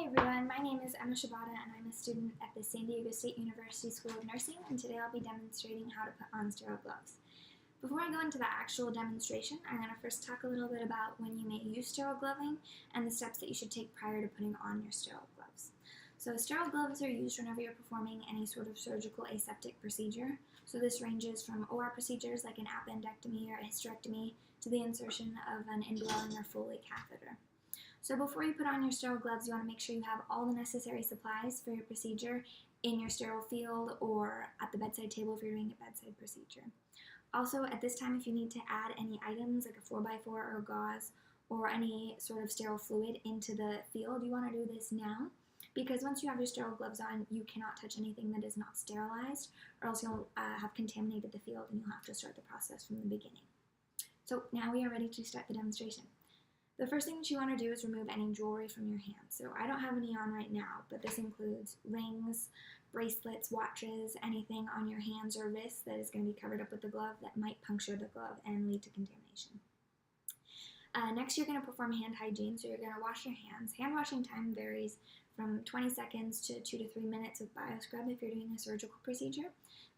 everyone, my name is Emma Shibata and I'm a student at the San Diego State University School of Nursing, and today I'll be demonstrating how to put on sterile gloves. Before I go into the actual demonstration, I'm going to first talk a little bit about when you may use sterile gloving and the steps that you should take prior to putting on your sterile gloves. So sterile gloves are used whenever you're performing any sort of surgical aseptic procedure. So this ranges from OR procedures like an appendectomy or a hysterectomy to the insertion of an indwelling or Foley catheter. So before you put on your sterile gloves, you want to make sure you have all the necessary supplies for your procedure in your sterile field or at the bedside table if you're doing a bedside procedure. Also, at this time, if you need to add any items like a 4x4 or gauze or any sort of sterile fluid into the field, you want to do this now, because once you have your sterile gloves on, you cannot touch anything that is not sterilized, or else you'll have contaminated the field and you'll have to start the process from the beginning. So now we are ready to start the demonstration. The first thing that you want to do is remove any jewelry from your hands. So I don't have any on right now, but this includes rings, bracelets, watches, anything on your hands or wrists that is going to be covered up with the glove that might puncture the glove and lead to contamination. Next, you're going to perform hand hygiene, so you're going to wash your hands. Hand washing time varies from 20 seconds to 2 to 3 minutes with bioscrub if you're doing a surgical procedure.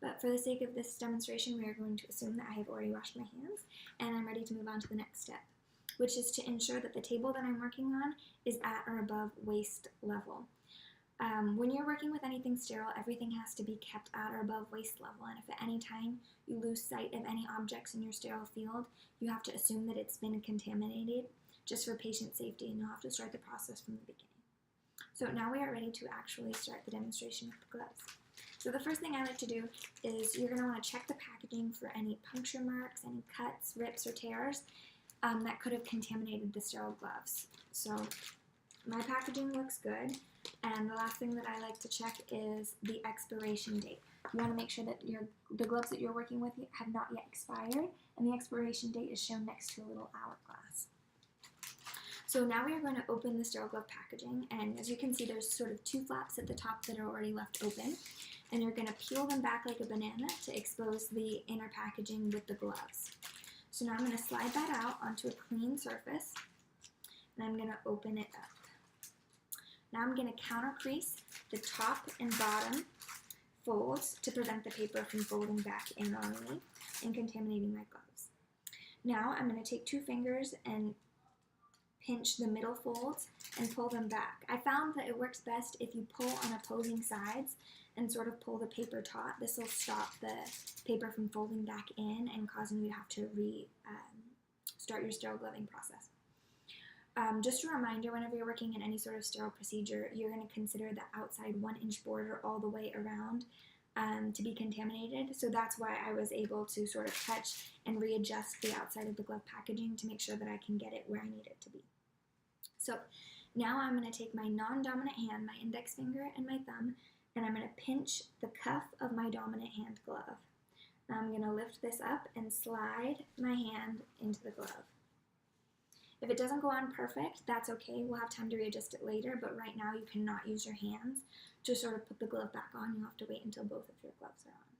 But for the sake of this demonstration, we are going to assume that I have already washed my hands and I'm ready to move on to the next step, which is to ensure that the table that I'm working on is at or above waist level. When you're working with anything sterile, everything has to be kept at or above waist level, and if at any time you lose sight of any objects in your sterile field, you have to assume that it's been contaminated just for patient safety, and you'll have to start the process from the beginning. So now we are ready to actually start the demonstration with the gloves. So the first thing I like to do is you're going to want to check the packaging for any puncture marks, any cuts, rips, or tears that could have contaminated the sterile gloves. So my packaging looks good, and the last thing that I like to check is the expiration date. You want to make sure that the gloves that you're working with have not yet expired, and the expiration date is shown next to a little hourglass. So now we are going to open the sterile glove packaging, and as you can see, there's sort of two flaps at the top that are already left open, and you're going to peel them back like a banana to expose the inner packaging with the gloves. So now I'm going to slide that out onto a clean surface, and I'm going to open it up. Now I'm going to counter crease the top and bottom folds to prevent the paper from folding back in on me and contaminating my gloves. Now I'm going to take two fingers and pinch the middle folds and pull them back. I found that it works best if you pull on opposing sides and sort of pull the paper taut. This will stop the paper from folding back in and causing you to have to start your sterile gloving process. Just a reminder, whenever you're working in any sort of sterile procedure, you're going to consider the outside 1-inch border all the way around to be contaminated. So that's why I was able to sort of touch and readjust the outside of the glove packaging to make sure that I can get it where I need it to be. So now I'm going to take my non-dominant hand, my index finger and my thumb, and I'm going to pinch the cuff of my dominant hand glove. Now I'm going to lift this up and slide my hand into the glove. If it doesn't go on perfect, that's okay. We'll have time to readjust it later, but right now you cannot use your hands to sort of put the glove back on. You'll have to wait until both of your gloves are on.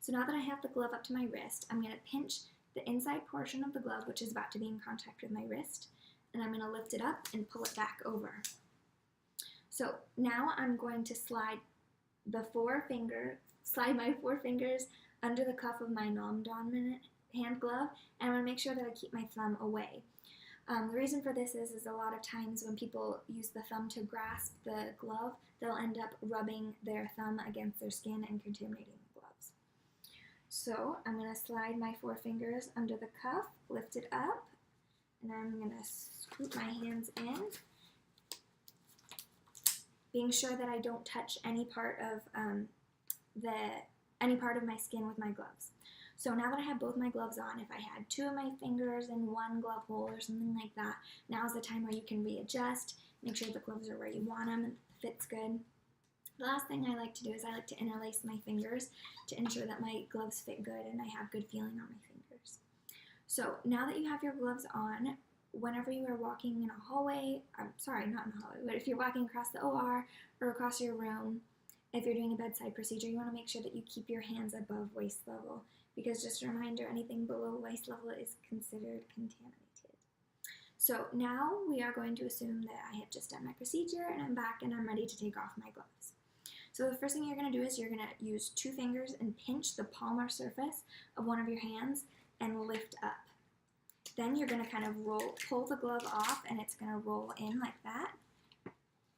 So now that I have the glove up to my wrist, I'm going to pinch the inside portion of the glove, which is about to be in contact with my wrist, and I'm going to lift it up and pull it back over. So now I'm going to slide my 4 fingers under the cuff of my non-dominant hand glove, and I'm going to make sure that I keep my thumb away. The reason for this is a lot of times when people use the thumb to grasp the glove, they'll end up rubbing their thumb against their skin and contaminating the gloves. So I'm going to slide my 4 fingers under the cuff, lift it up, and I'm going to scoop my hands in, being sure that I don't touch any part of my skin with my gloves. So now that I have both my gloves on, if I had 2 of my fingers in one glove hole or something like that, now is the time where you can readjust, make sure the gloves are where you want them and the fit's good. The last thing I like to do is I like to interlace my fingers to ensure that my gloves fit good and I have good feeling on my fingers. So now that you have your gloves on, whenever you are walking in a hallway, not in a hallway, but if you're walking across the OR or across your room, if you're doing a bedside procedure, you want to make sure that you keep your hands above waist level, because just a reminder, anything below waist level is considered contaminated. So now we are going to assume that I have just done my procedure and I'm back and I'm ready to take off my gloves. So the first thing you're going to do is you're going to use 2 fingers and pinch the palmar surface of one of your hands and lift up. Then you're going to kind of pull the glove off, and it's going to roll in like that.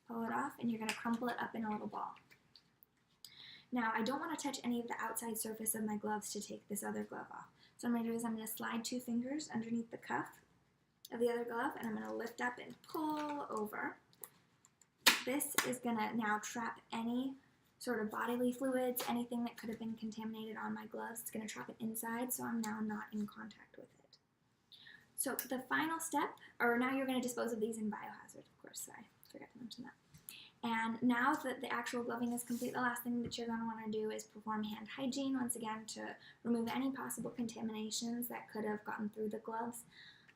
Pull it off, and you're going to crumple it up in a little ball. Now, I don't want to touch any of the outside surface of my gloves to take this other glove off. So what I'm going to do is I'm going to slide 2 fingers underneath the cuff of the other glove, and I'm going to lift up and pull over. This is going to now trap any sort of bodily fluids, anything that could have been contaminated on my gloves. It's going to trap it inside, so I'm now not in contact with it. So the final step, or now you're going to dispose of these in biohazard, of course, I forgot to mention that. And now that the actual gloving is complete, the last thing that you're going to want to do is perform hand hygiene, once again, to remove any possible contaminations that could have gotten through the gloves.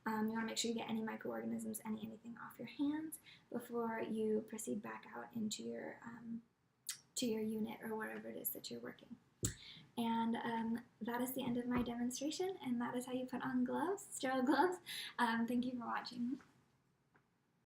You want to make sure you get any microorganisms, anything off your hands before you proceed back out into your to your unit or wherever it is that you're working. And that is the end of my demonstration, and that is how you put on gloves, sterile gloves. Thank you for watching.